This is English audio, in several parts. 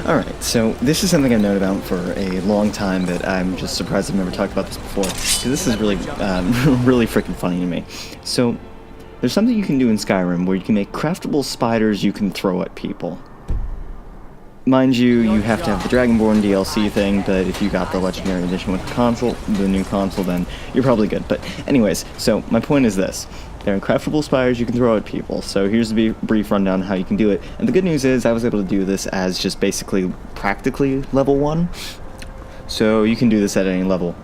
Alright, so this is something I've known about for a long time, but I'm just surprised I've never talked about this before. So this is really, really freaking funny to me. So, there's something you can do in Skyrim where you can make craftable spiders you can throw at people. Mind you, you have to have the Dragonborn DLC thing, but if you got the Legendary Edition with the console, the new console, then you're probably good. But anyways, so my point is this. They're craftable spiders you can throw at people, so here's a brief rundown on how you can do it. And the good news is I was able to do this as just basically practically level 1, so you can do this at any level.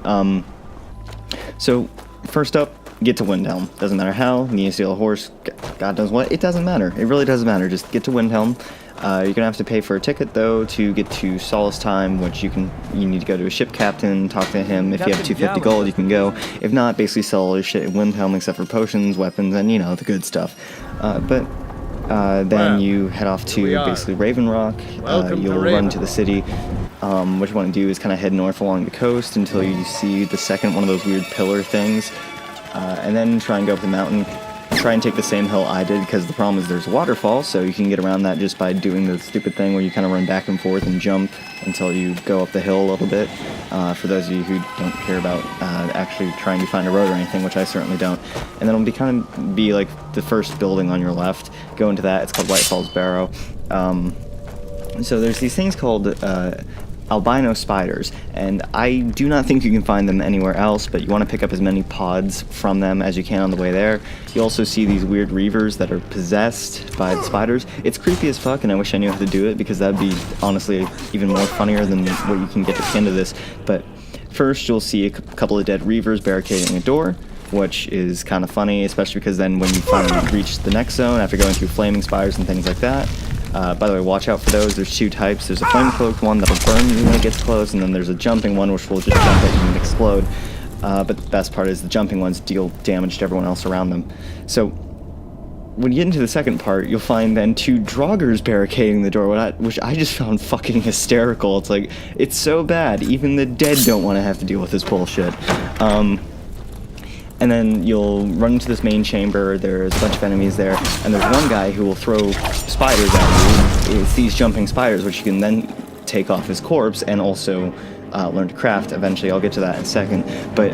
So first up, get to Windhelm. Doesn't matter how, you need to steal a horse, God knows what, it doesn't matter. It really doesn't matter, just get to Windhelm. You're gonna have to pay for a ticket though to get to Solace Time, which you need to go to a ship captain, talk to him. If you have 250 gold, you can go. If not, basically sell all your shit in Windhelm except for potions, weapons, and you know, the good stuff. Then you head off to basically Raven Rock. You'll run to the city. What you want to do is kind of head north along the coast until you see the second one of those weird pillar things, and then try and go up the mountain. Try and take the same hill I did, because the problem is there's a waterfall, so you can get around that just by doing the stupid thing where you kind of run back and forth and jump until you go up the hill a little bit. For those of you who don't care about actually trying to find a road or anything, which I certainly don't. And then it'll be like the first building on your left. Go into that. It's called Whitefall's Barrow. So there's these things called albino spiders, and I do not think you can find them anywhere else, but you want to pick up as many pods from them as you can on the way there. You also see these weird reavers that are possessed by the spiders. It's creepy as fuck, and I wish I knew how to do it, because that'd be honestly even more funnier than what you can get at the end of this. But first you'll see a couple of dead reavers barricading a door, which is kind of funny, especially because then when you finally reach the next zone after going through flaming spiders and things like that. By the way, watch out for those. There's two types. There's a flame-cloaked one that'll burn you when it gets close, and then there's a jumping one which will just jump at you and explode. But the best part is the jumping ones deal damage to everyone else around them. So, when you get into the second part, you'll find then two Draugrs barricading the door, which I just found fucking hysterical. It's like, it's so bad. Even the dead don't want to have to deal with this bullshit. And then you'll run into this main chamber. There's a bunch of enemies there, and there's one guy who will throw spiders at you. It's these jumping spiders, which you can then take off his corpse and also learn to craft. Eventually, I'll get to that in a second. But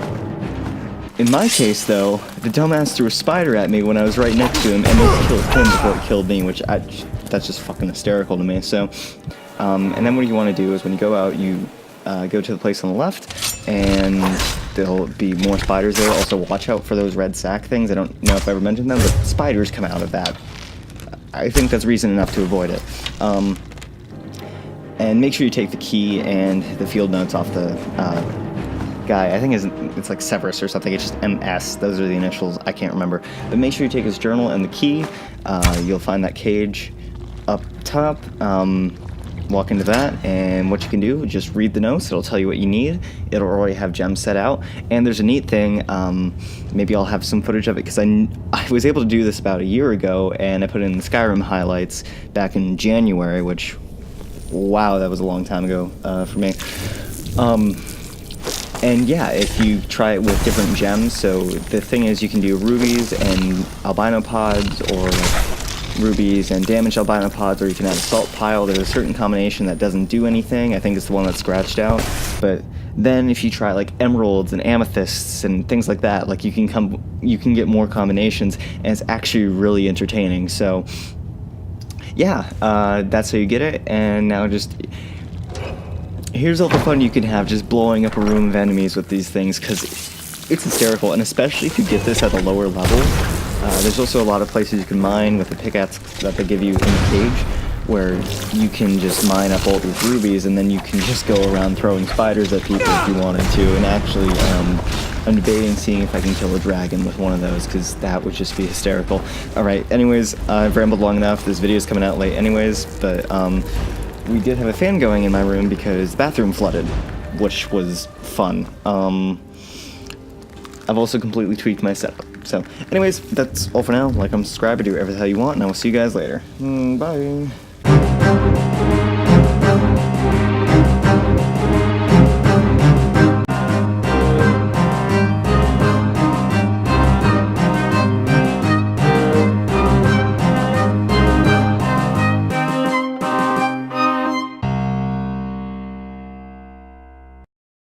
in my case, though, the dumbass threw a spider at me when I was right next to him, and it killed him before it killed me, which that's just fucking hysterical to me. So, and then what you want to do is when you go out, you go to the place on the left, and there'll be more spiders there. Also, watch out for those red sack things. I don't know if I ever mentioned them, but spiders come out of that. I think that's reason enough to avoid it. And make sure you take the key and the field notes off the guy. I think it's like Severus or something. It's just MS. Those are the initials. I can't remember. But make sure you take his journal and the key. You'll find that cage up top. Walk into that, and what you can do, just read the notes. It'll tell you what you need. It'll already have gems set out, and there's a neat thing. Maybe I'll have some footage of it, because I was able to do this about a year ago, and I put it in the Skyrim highlights back in January, which, wow, that was a long time ago for me. And yeah, if you try it with different gems, so the thing is you can do rubies and albino pods, or rubies and damaged albino pods, or you can add a salt pile. There's a certain combination that doesn't do anything. I think it's the one that's scratched out. But then if you try like emeralds and amethysts and things like that, like you can get more combinations, and it's actually really entertaining. So yeah, that's how you get it. And now just here's all the fun you can have just blowing up a room of enemies with these things, because it's hysterical. And especially if you get this at a lower level. There's also a lot of places you can mine with the pickaxe that they give you in the cage, where you can just mine up all these rubies, and then you can just go around throwing spiders at people if you wanted to. And actually, I'm debating seeing if I can kill a dragon with one of those, because that would just be hysterical. Alright, anyways, I've rambled long enough. This video's coming out late anyways, but we did have a fan going in my room because the bathroom flooded, which was fun. I've also completely tweaked my setup. So, anyways, that's all for now. Like, subscribe, do whatever the hell you want, and I will see you guys later. Bye.